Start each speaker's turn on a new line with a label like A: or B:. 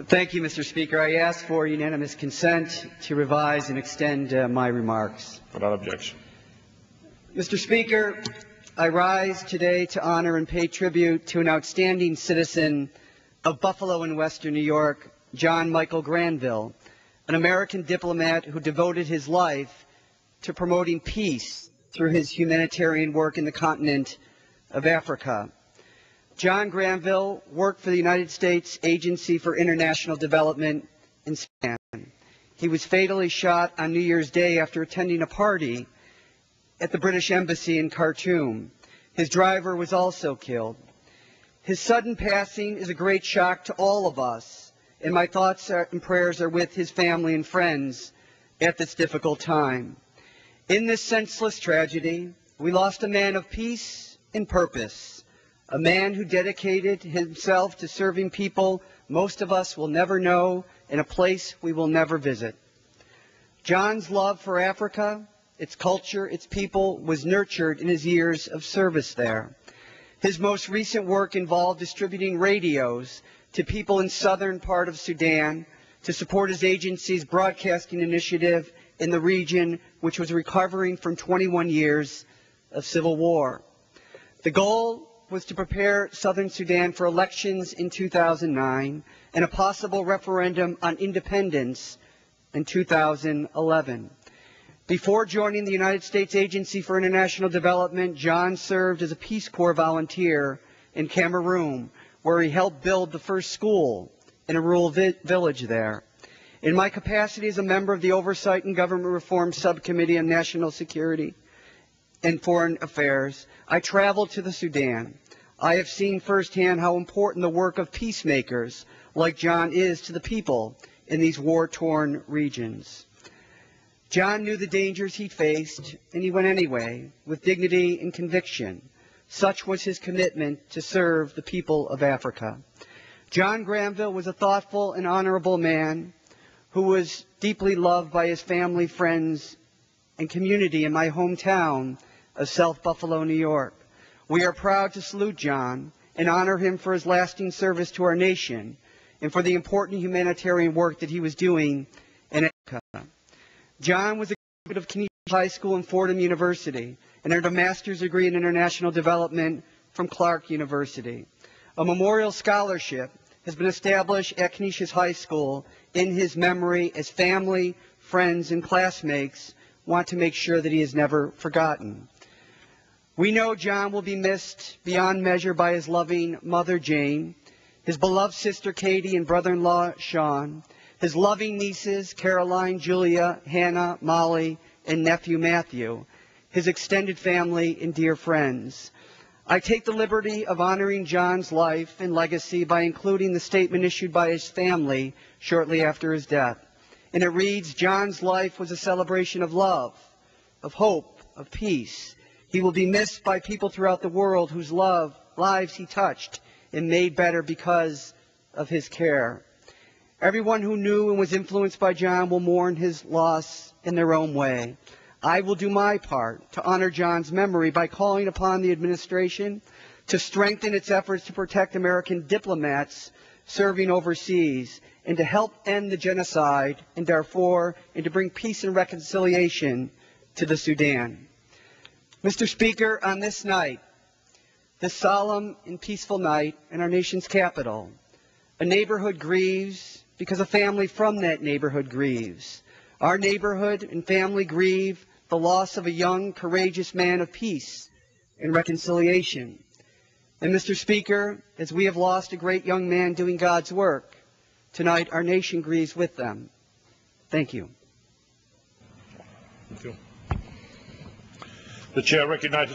A: Thank you, Mr. Speaker. I ask for unanimous consent to revise and extend my remarks.
B: Without objection.
A: Mr. Speaker, I rise today to honor and pay tribute to an outstanding citizen of Buffalo in Western New York, John Michael Granville, an American diplomat who devoted his life to promoting peace through his humanitarian work in the continent of Africa. John Granville worked for the United States Agency for International Development in Sudan. He was fatally shot on New Year's Day after attending a party at the British Embassy in Khartoum. His driver was also killed. His sudden passing is a great shock to all of us, and my thoughts and prayers are with his family and friends at this difficult time. In this senseless tragedy, we lost a man of peace and purpose, a man who dedicated himself to serving people most of us will never know in a place we will never visit. John's love for Africa, its culture, its people, was nurtured in his years of service there. His most recent work involved distributing radios to people in southern part of Sudan to support his agency's broadcasting initiative in the region, which was recovering from 21 years of civil war. The goal was to prepare southern Sudan for elections in 2009 and a possible referendum on independence in 2011. Before joining the United States Agency for International Development, John served as a Peace Corps volunteer in Cameroon, where he helped build the first school in a rural village there. In my capacity as a member of the Oversight and Government Reform Subcommittee on National Security and Foreign Affairs, I traveled to the Sudan. I have seen firsthand how important the work of peacemakers like John is to the people in these war-torn regions. John knew the dangers he faced, and he went anyway, with dignity and conviction. Such was his commitment to serve the people of Africa. John Granville was a thoughtful and honorable man who was deeply loved by his family, friends, and community in my hometown of South Buffalo, New York. We are proud to salute John and honor him for his lasting service to our nation and for the important humanitarian work that he was doing in Africa. John was a graduate of Canisius High School and Fordham University and earned a master's degree in international development from Clark University. A memorial scholarship has been established at Canisius High School in his memory, as family, friends, and classmates want to make sure that he is never forgotten. We know John will be missed beyond measure by his loving mother, Jane, his beloved sister, Katie, and brother-in-law, Sean, his loving nieces, Caroline, Julia, Hannah, Molly, and nephew, Matthew, his extended family and dear friends. I take the liberty of honoring John's life and legacy by including the statement issued by his family shortly after his death. And it reads, John's life was a celebration of love, of hope, of peace. He will be missed by people throughout the world whose lives he touched and made better because of his care. Everyone who knew and was influenced by John will mourn his loss in their own way. I will do my part to honor John's memory by calling upon the administration to strengthen its efforts to protect American diplomats serving overseas and to help end the genocide in Darfur and to bring peace and reconciliation to the Sudan. Mr. Speaker, on this night, this solemn and peaceful night in our nation's capital, a neighborhood grieves because a family from that neighborhood grieves. Our neighborhood and family grieve the loss of a young, courageous man of peace and reconciliation. And Mr. Speaker, as we have lost a great young man doing God's work, tonight our nation grieves with them. Thank you.
B: Thank you. The chair recognizes